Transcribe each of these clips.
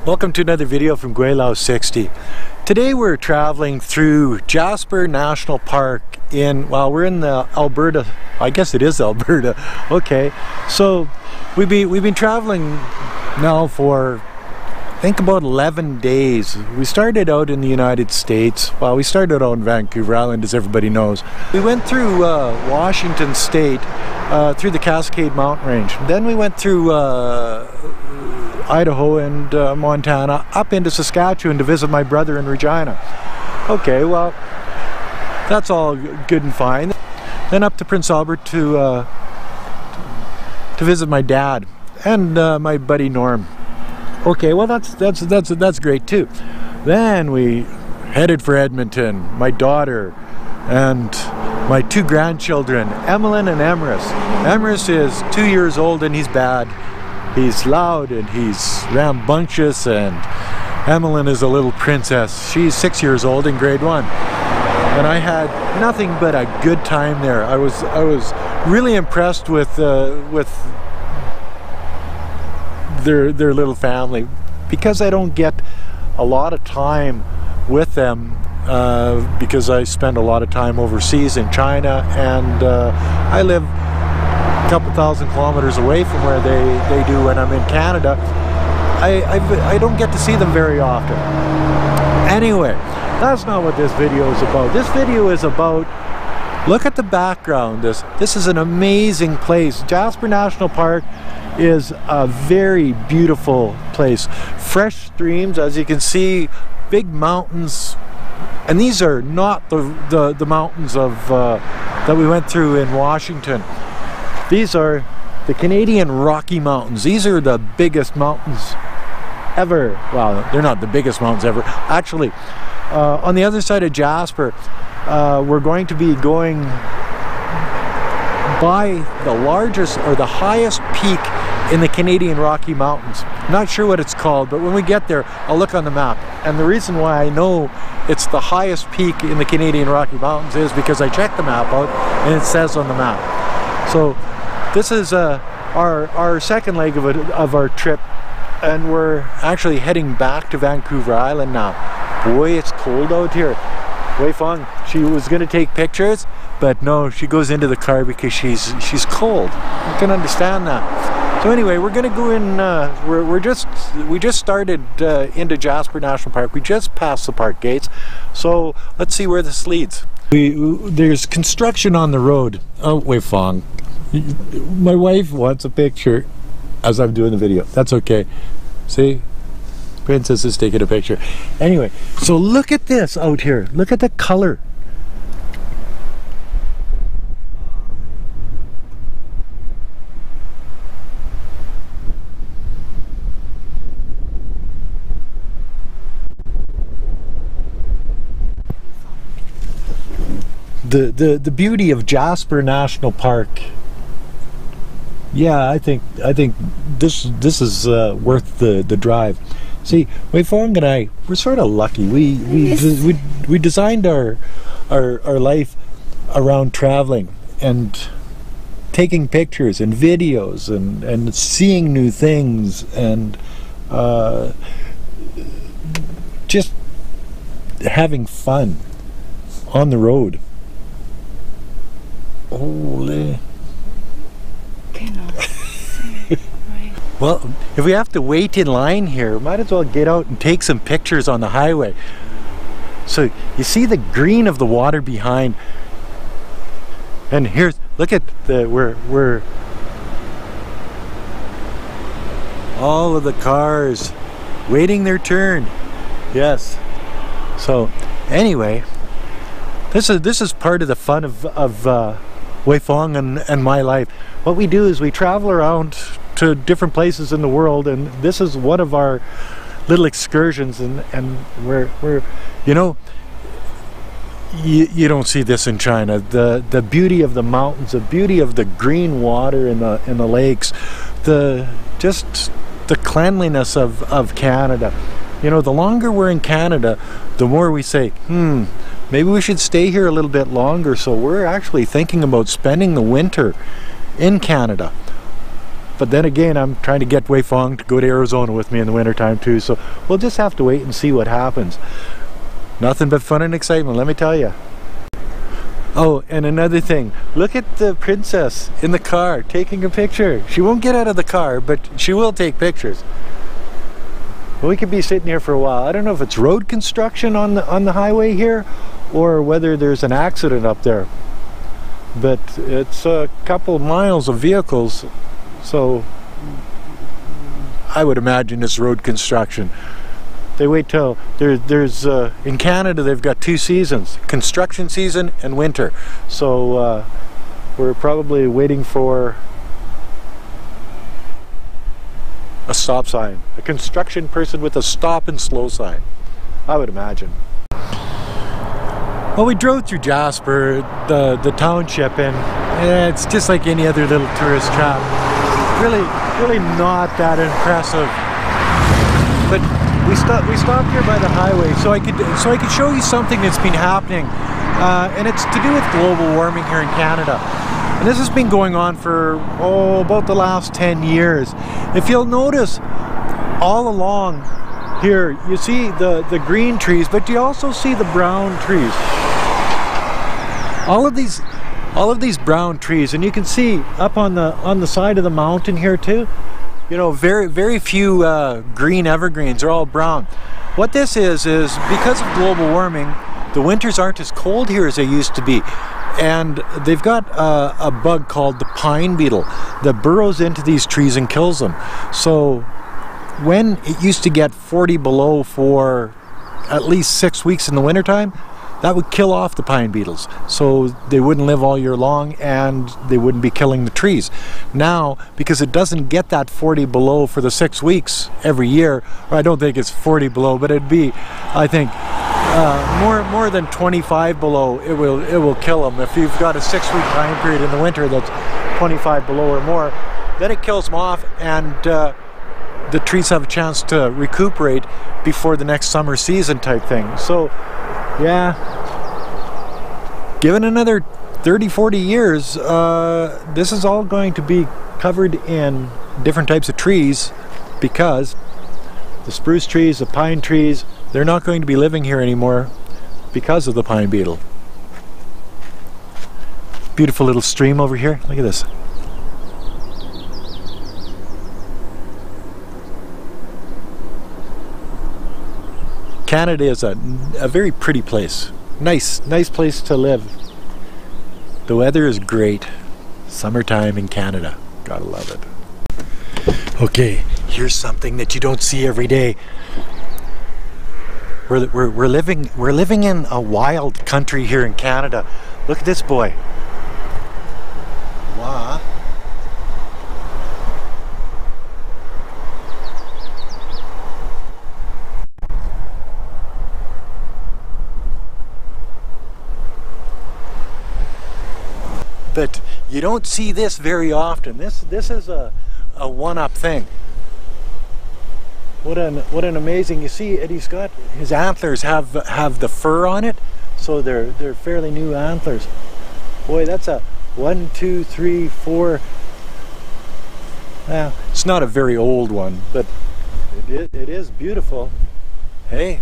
Welcome to another video from Gweilo 60. Today we're traveling through Jasper National Park in, well, we're in the Alberta, I guess it is Alberta. Okay, so we've been traveling now for I think about 11 days. We started out in the United States. Well, we started out in Vancouver Island, as everybody knows. We went through Washington State, through the Cascade Mountain Range. Then we went through Idaho and Montana up into Saskatchewan to visit my brother in Regina. Okay, well, that's all good and fine. Then up to Prince Albert to visit my dad and my buddy Norm. Okay, well that's great too. Then we headed for Edmonton. My daughter and my two grandchildren, Emmeline and Emrys. Emrys is 2 years old and he's bad. He's loud and he's rambunctious, and Emmeline is a little princess. She's 6 years old in grade 1. And I had nothing but a good time there. I was really impressed with their little family, because I don't get a lot of time with them because I spend a lot of time overseas in China, and I live a couple thousand kilometers away from where they do when I'm in Canada. I don't get to see them very often. Anyway, that's not what this video is about. This video is about, look at the background. This is an amazing place. Jasper National Park is a very beautiful place. Fresh streams, as you can see, big mountains, and these are not the mountains of that we went through in Washington. These are the Canadian Rocky Mountains. These are the biggest mountains ever. Well, they're not the biggest mountains ever. Actually, on the other side of Jasper, we're going to be going by the largest or the highest peak in the Canadian Rocky Mountains. I'm not sure what it's called, but when we get there, I'll look on the map. And the reason why I know it's the highest peak in the Canadian Rocky Mountains is because I checked the map out and it says on the map. So this is our second leg of our trip, and we're actually heading back to Vancouver Island now. Boy, it's cold out here. Wei Feng, she was going to take pictures, but no, she goes into the car because she's cold. You can understand that. So anyway, we're going to go in. We just started into Jasper National Park. We just passed the park gates. So let's see where this leads. There's construction on the road. Oh, Wei Feng, my wife wants a picture as I'm doing the video. That's okay. See? Princess is taking a picture. Anyway, so look at this out here. Look at the color. The beauty of Jasper National Park. Yeah, I think this is worth the drive. See, Wei Feng and I, we're sort of lucky. We designed our life around traveling and taking pictures and videos and seeing new things and just having fun on the road. Holy. Well, if we have to wait in line here, might as well get out and take some pictures on the highway. So you see the green of the water behind, and here's, look at we're all of the cars waiting their turn. Yes. So anyway, this is part of the fun of Wei Feng and my life. What we do is we travel around to different places in the world, and this is one of our little excursions, and we're you know, you don't see this in China. The beauty of the mountains, the beauty of the green water in the lakes, just the cleanliness of Canada. You know, the longer we're in Canada, the more we say, maybe we should stay here a little bit longer. So we're actually thinking about spending the winter in Canada. But then again, I'm trying to get Wei Fong to go to Arizona with me in the wintertime too, so we'll just have to wait and see what happens. Nothing but fun and excitement, let me tell you. Oh, and another thing, look at the princess in the car taking a picture. She won't get out of the car, but she will take pictures. We could be sitting here for a while. I don't know if it's road construction on the highway here or whether there's an accident up there. But it's a couple miles of vehicles, so I would imagine it's road construction. They wait till there's in Canada they've got 2 seasons, construction season and winter. So we're probably waiting for a stop sign, a construction person with a stop and slow sign, I would imagine. Well, we drove through Jasper, the township, and it's just like any other little tourist trap. Really not that impressive. But we stopped here by the highway so I could show you something that's been happening, and it's to do with global warming here in Canada. And this has been going on for about the last 10 years. If you'll notice, all along here you see the green trees, but you also see the brown trees. All of these brown trees, and you can see up on the side of the mountain here too. You know, very few green evergreens. They're all brown. What this is because of global warming, the winters aren't as cold here as they used to be, and they've got a bug called the pine beetle that burrows into these trees and kills them. So when it used to get 40 below for at least 6 weeks in the wintertime, that would kill off the pine beetles, so they wouldn't live all year long and they wouldn't be killing the trees. Now, because it doesn't get that 40 below for the 6 weeks every year, or I don't think it's 40 below, but it'd be, I think, more than 25 below, it will kill them. If you've got a 6-week time period in the winter that's 25 below or more, then it kills them off, and the trees have a chance to recuperate before the next summer season type thing. So yeah, given another 30-40 years, this is all going to be covered in different types of trees, because the spruce trees, the pine trees, they're not going to be living here anymore because of the pine beetle. Beautiful little stream over here. Look at this. Canada is a very pretty place. Nice place to live. The weather is great. Summertime in Canada. Gotta love it. Okay, here's something that you don't see every day. We're living in a wild country here in Canada. Look at this boy. Wow. But you don't see this very often. This is a one-up thing. What an amazing, you see, and he's got his antlers have the fur on it, so they're fairly new antlers. Boy, that's a 1, 2, 3, 4. Well, it's not a very old one, but it is beautiful. Hey,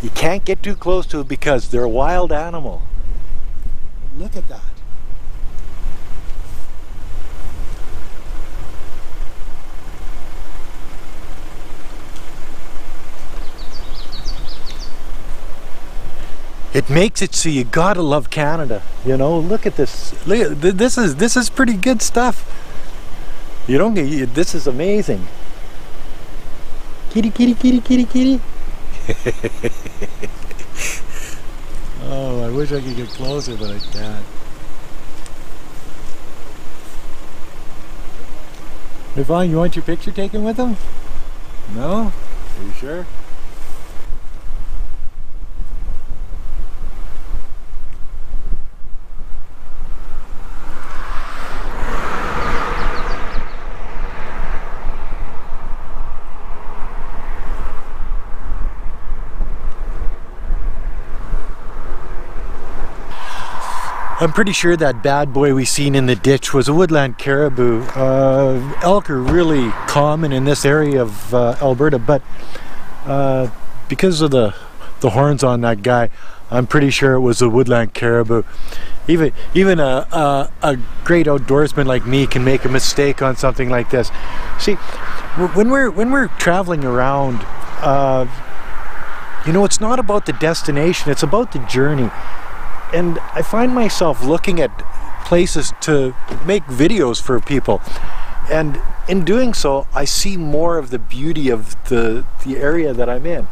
you can't get too close to it because they're a wild animal. Look at that. It makes it so you gotta love Canada. You know, look at this. Look at this is pretty good stuff. You don't get, this is amazing. Kitty, kitty, kitty, kitty, kitty. Oh, I wish I could get closer, but I can't. Yvonne, you want your picture taken with him? No? Are you sure? I'm pretty sure that bad boy we seen in the ditch was a woodland caribou. Elk are really common in this area of Alberta, but because of the horns on that guy, I'm pretty sure it was a woodland caribou. Even a great outdoorsman like me can make a mistake on something like this. See, when we're traveling around, you know, it's not about the destination, it's about the journey. And I find myself looking at places to make videos for people. And in doing so, I see more of the beauty of the area that I'm in.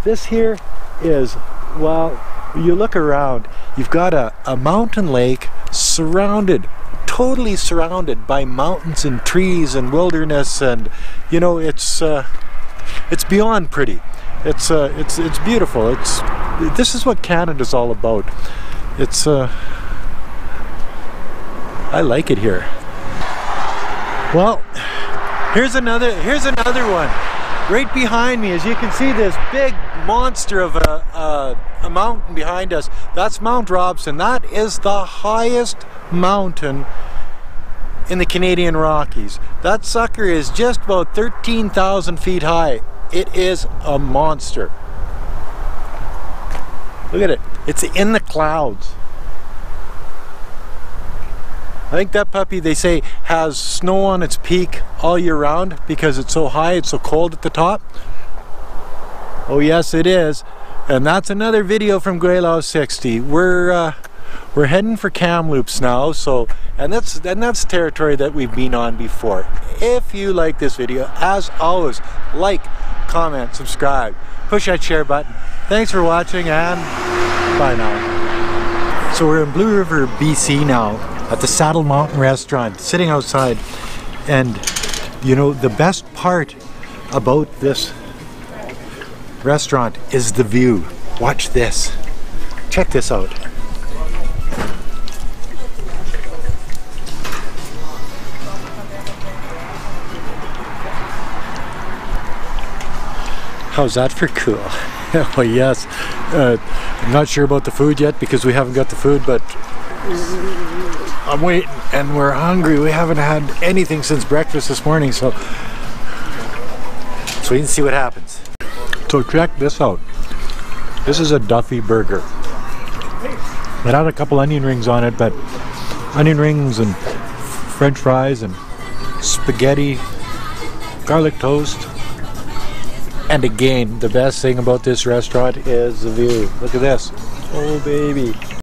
This here is, well, you look around, you've got a mountain lake surrounded, totally surrounded by mountains and trees and wilderness, and you know, it's beyond pretty. It's beautiful. This is what Canada's all about. I like it here. Well, here's another one right behind me. As you can see, this big monster of a mountain behind us. That's Mount Robson. That is the highest mountain in the Canadian Rockies. That sucker is just about 13,000 feet high. It is a monster. Look at it. It's in the clouds. I think that puppy, they say, has snow on its peak all year round because it's so high, it's so cold at the top. Oh yes, it is. And that's another video from Gweilo 60. We're heading for Kamloops now, so and that's territory that we've been on before. If you like this video, as always, like, comment, subscribe, push that share button. Thanks for watching, and bye now. So we're in Blue River, BC now, at the Saddle Mountain restaurant, sitting outside, and you know, the best part about this restaurant is the view. Watch this. Check this out. How's that for cool? Oh yes. I'm not sure about the food yet because we haven't got the food, but I'm waiting and we're hungry. We haven't had anything since breakfast this morning, so let's wait and see what happens. So check this out. This is a Duffy burger. It had a couple onion rings on it, but onion rings and French fries and spaghetti, garlic toast. And again, the best thing about this restaurant is the view. Look at this. Oh baby.